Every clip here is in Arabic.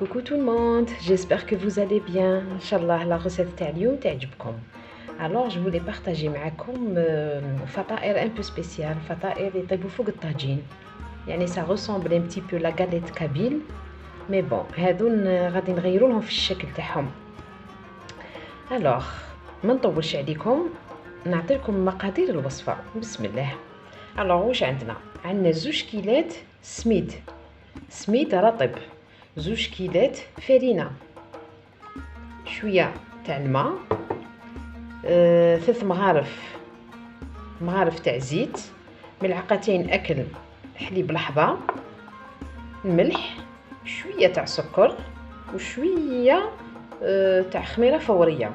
Coucou tout le monde, j'espère que vous allez bien. Inch'Allah, la recette تاع اليوم تعجبكم. Alors, je voulais partager معكم فطائر un peu spécial, فطائر يطيبوا فوق الطاجين. يعني ça ressemble un petit peu la galette kabyle, mais bon, هذون غادي نغيروا لهم في الشكل تاعهم. Alors, ما نطولش عليكم، نعطيكم مقادير الوصفة. بسم الله. Alors, واش عندنا 2 كيلات سميد رطب، 2 كيلات فرينة، شويه تاع الماء، 3 مغارف تاع زيت، ملعقتين اكل حليب لحظه، الملح، شويه تاع سكر وشويه تاع خميره فوريه.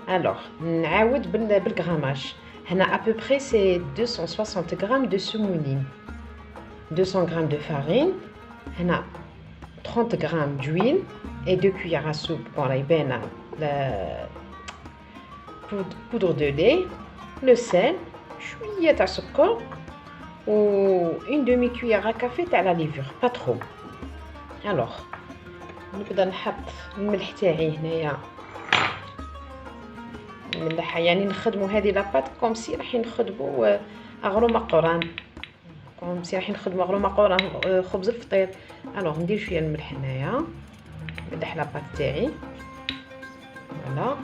الوغ نعاود بالغراماج. هنا ابوبري سي 260 غرام دو سمولين، 200 غرام دو فارين، هنا 30 grammes d'huile et 2 cuillères à soupe pour la poudre de lait, le sel, شوية تاع سكر و une demi cuillère à café تاع la levure, pas trop. alors نبدا نحط الملح تاعي هنايا، الملح يعني نخدموا هذه لاباط كوم سي راح نخدموا اغرومه قران، كوم سي راح نخدموا اغرومه قران خبز الفطير. الوغ ندير شويه الملح هنايا، نملح لاباط تاعي. فوالا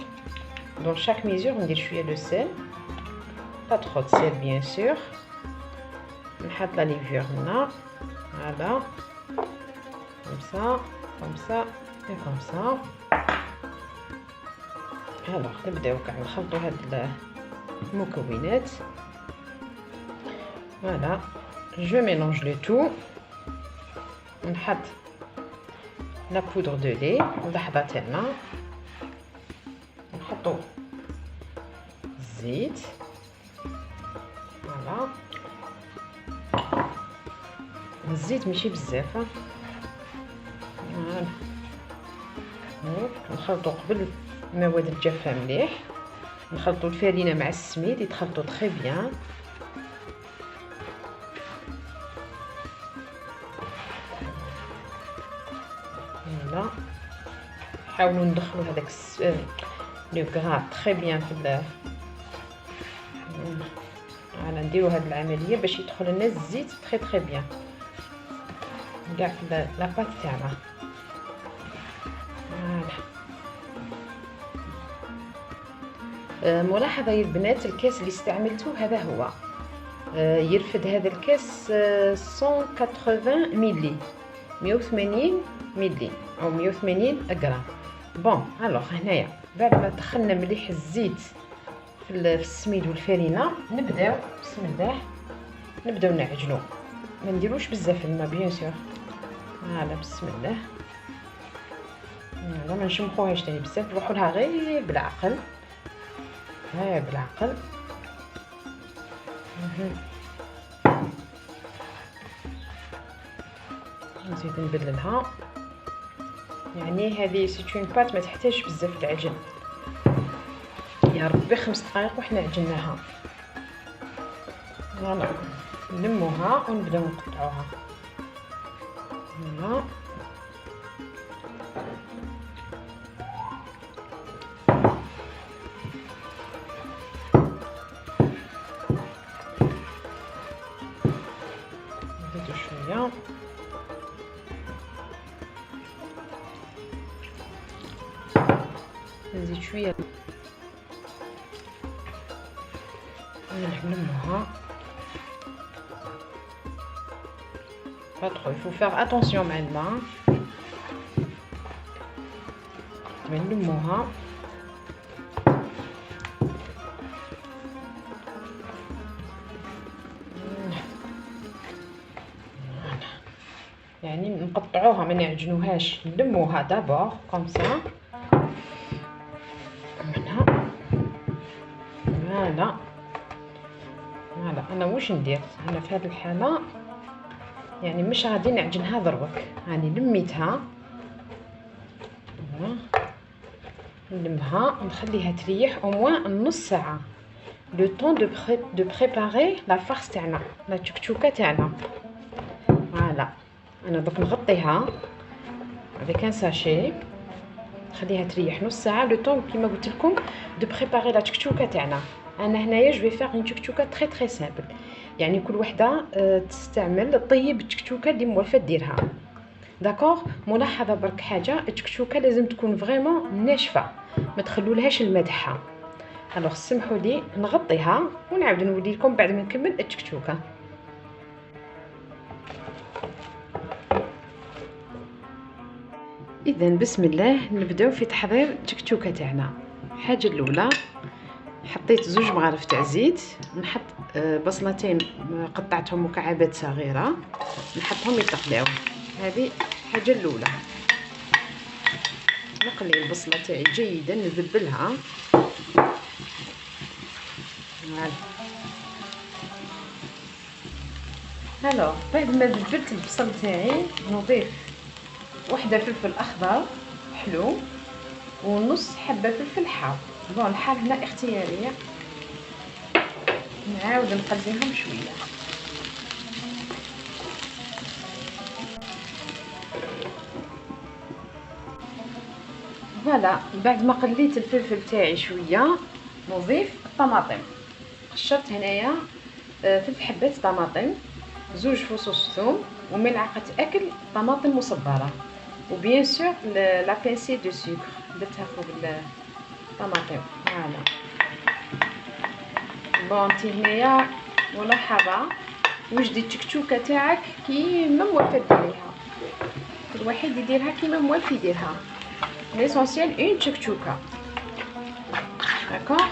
دون شاك ميزور ندير شويه دو سيل، با ترو دو سيل بيان سور. نحط لا ليفور هنا، فوالا كوم سا كوم سا اي كوم سا. الوغ نبداو كاع نخلطوا هاد المكونات. فوالا je mélange le tout. نحط لا بودر دو لي اللحظه تاعنا، نحطو الزيت. فوالا الزيت ماشي بزاف، فوالا نخلطو قبل المواد الجافه مليح، نخلطو الفرينه مع السميد يتخلطوا تري بيان. فوالا حاولوا ندخلوا هذاك لو غرا تري بيان في على نديروا هذه العمليه باش يدخل لنا الزيت تري بيان كاع في لاباط تاعنا. فوالا ملاحظه يا البنات، الكاس اللي استعملته هذا هو يرفد هذا الكاس 180 ملي، 180 ملي او 180 غرام. بون الوغ هنايا بعد ما دخلنا مليح الزيت في السميد والفرينه، نبداو بسم الله نبداو نعجنو، ما نديروش بزاف الماء بيان سور. فوالا بسم الله. فوالا ما نشمخوهاش تاني بزاف، نروحوا لها غير بالعقل، غير بالعقل. نزيد نبللها، يعني هذه سيتون بات ما تحتاجش بزاف العجن. يا ربي 5 دقائق وحنا عجناها. فوالا نلموها ونبداو نقطعوها. فوالا نزيدو شويه، نزيد شويه نلموها. pas trop, il faut faire attention مع الماء. نلموها يعني نقطعوها ما نعجنوهاش، نلموها دابور كوم سا منها. فوالا فوالا انا واش ندير انا في هذه الحاله، يعني مش غادي نعجنها دروك، راني لميتها. نلمها نخليها تريح او موان نص ساعه، لو طون دو بريباري لا فارس تاعنا، لا تشكشوكه تاعنا. فوالا انا دوك نغطيها افيك ان ساشي. خليها تريح نص ساعه لو طون كيما قلت لكم دو بريباري لا تشكشوكه تاعنا. انا هنايا جو في فيغ اون تشكشوكه تري تري سامبل، يعني كل وحده تستعمل طيب التشكشوكه اللي موالفه ديرها. داكوغ. ملاحظه برك حاجه، التشكشوكه لازم تكون فريمون ناشفه، ما تخلولهاش الماء تاعها. الوغ سمحوا لي نغطيها ونعاود نولي لكم بعد ما نكمل التشكشوكه. اذا بسم الله نبداو في تحضير التشكشوكه تاعنا. الحاجه الاولى حطيت 2 مغارف تاع زيت، نحط بصلتين قطعتهم مكعبات صغيره نحطهم يتقلاو. هذه الحاجه الاولى. نقلي البصله تاعي جيدا نذبلها. هلا بعد ما ذبلت البصل تاعي نضيف واحده فلفل اخضر حلو ونص حبه فلفل حار. بون الحار هنا اختياريه. نعاود نقليهم شويه. فوالا بعد ما قليت الفلفل تاعي شويه نضيف الطماطم. قشرت هنايا 3 حبات طماطم، 2 فصوص ثوم وملعقه اكل طماطم مصبره، وبيان سور لا بينسي دو سكر درتها فوق الطماطم. فوالا بون انتي هنايا ملاحظه وجدي التشكشوكه تاعك كيما موالفه ديريها، كل واحد يديرها كيما موالف يديرها. ليسونسيال اون تشكشوكه. داكوغ.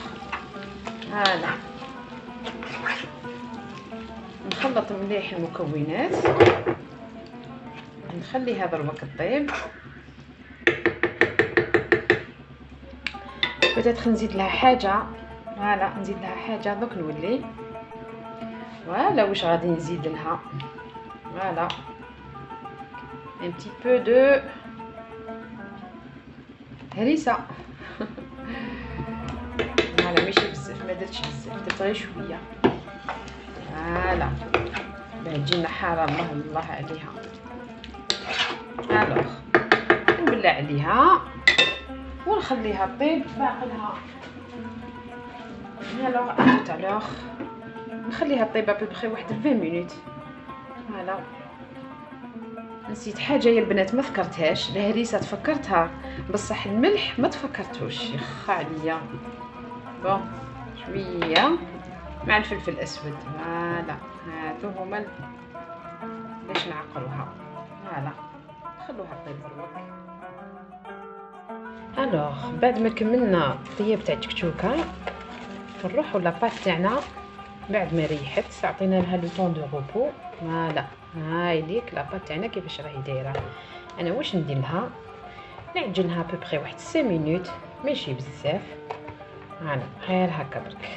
فوالا نخلط مليح المكونات، نخلي هذا الوقت طيب. بدات نزيد لها حاجه. فوالا نزيد لها حاجه دوك نولي. فوالا واش غادي نزيد لها. فوالا ان بتي بو دو هريسه. فوالا ماشي بزاف، ما درتش بزاف، درت غير شويه. فوالا باه تجينا حاره الله عليها. الوغ نبلع عليها ونخليها طيب باقلها. الوغ tout à l'heure نخليها طيب ابوبخي واحد 20 مينوت. فوالا نسيت حاجه يا البنات ما ذكرتهاش، الهريسه تفكرتها بصح الملح ما تفكرتوش، يخ عليا. بون شويه مع الفلفل الاسود. فوالا هادو هما باش نعقروها. فوالا خلوها طيب برك. الوغ بعد ما كملنا الطياب تاع التشكشوكه نروحوا لاباط تاعنا. بعد ما ريحت عطينا لها لو طون دو روبو. فوالا هاي ليك لاباط تاعنا كيفاش راهي دايره. انا واش ندير لها، نعجنها ببخي واحد 5 مينوت ماشي بزاف. فوالا غير هكا برك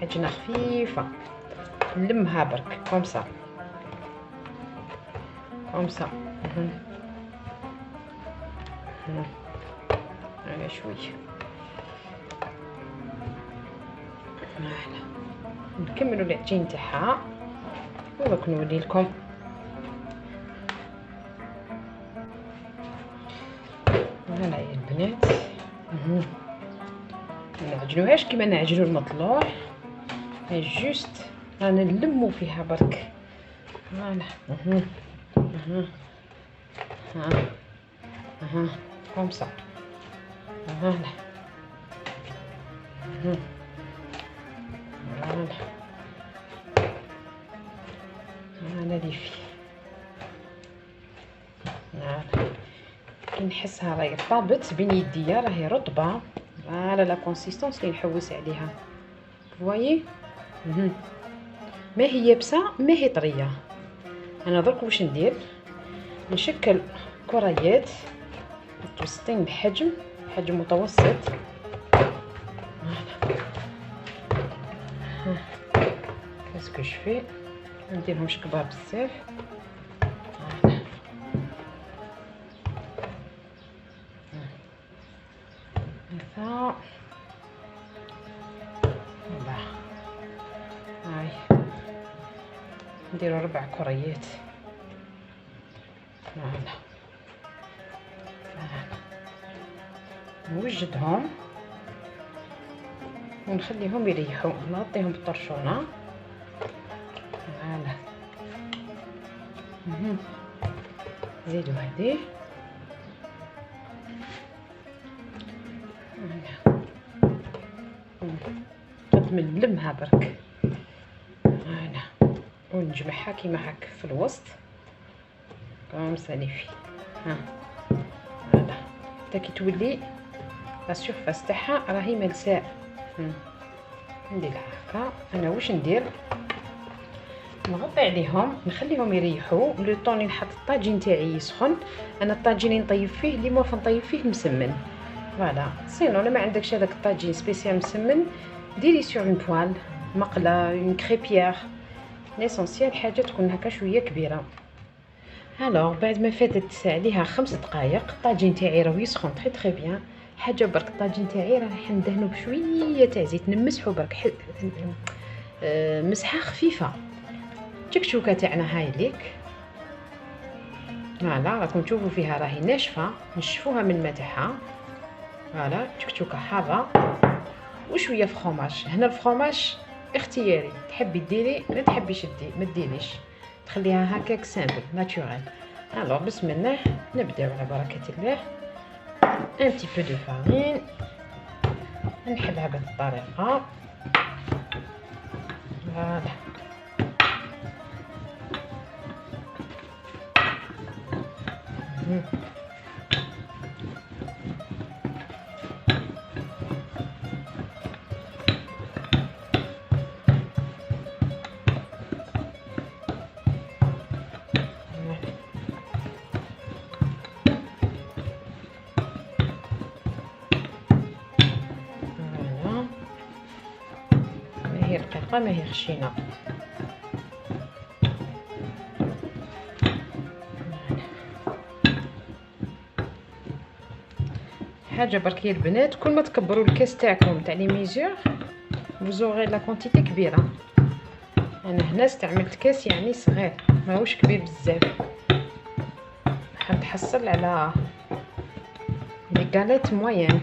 عجنه خفيفه نلمها برك كومسا كومسا. على شويه. فوالا نكملوا العجين تاعها ودوك نوري لكم. فوالا يا البنات ما نعجنوهاش كيما نعجنوا المطلوع، جوست رانا نلمو فيها برك. فوالا كومسا. فوالا فوالا لي في. كي نحسها راهي طابت بين يديا راهي رطبه. فوالا لا كونسيستونس اللي نحوس عليها. فوايي ما هي يابسه ما هي طريه. انا درك واش ندير، نشكل كريات متوسطين بحجم متوسط. كاسكو شفي نديرهمش كبار بزاف. هذا هاي نديرو 4 كريات. فوالا نوجدهم ونخليهم يريحوا. نغطيهم بالطرشونه. فوالا. زيدوا هذه. تتملمها برك. فوالا. ونجمعها كيما هكا في الوسط كوم ساليفي. ها فوالا حتى كي تولي لا سيرفاس تاعها راهي ملساء. نديرها هكا. انا واش ندير؟ نغطي عليهم نخليهم يريحوا لو طون نحط الطاجين تاعي يسخن. انا الطاجين نطيب فيه لي موف نطيب فيه مسمن. فوالا. سينو الا ما عندكش هذاك الطاجين سبيسيال مسمن ديري سور اون بوال مقله اون كريبيير. ليسونسيال حاجه تكون هكا شويه كبيره. الوغ بعد ما فاتت عليها 5 دقائق الطاجين تاعي راه يسخن تري تري بيان. حاجه برك الطاجين تاعي راح ندهنو بشويه تاع زيت نمسحو برك مسحه خفيفه. التكتوكه تاعنا هاي ليك. فوالا راكم تشوفوا فيها راهي ناشفه. نشفوها من الماء تاعها. فوالا تكتوكه حاره وشويه فخوماج. هنا الفخوماج اختياري. تحبي ديري ما تحبيش ما ديريش. تخليها هكاك سامبل ناتوريل. الوغ بسم الله نبداو على بركه الله. ان بتي بو دو فارين. نحلها بهذه الطريقه. فوالا. هي رقيقه ما هي خشينه. حاجه برك يا البنات كل ما تكبروا الكاس تاعكم تاع لي ميزور فوزوغي لا كونتيتي كبيره. انا هنا استعملت كاس يعني صغير ماهوش كبير بزاف. حنتحصل على لي غاليت موين.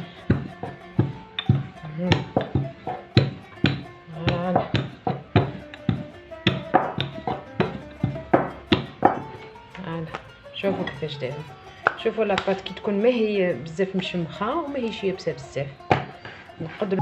فوالا. فوالا شوفوا كيفاش داير. شوفوا لاباط كي تكون ما هي بزاف مشمخه وما هيش يابسه بزاف. نقدروا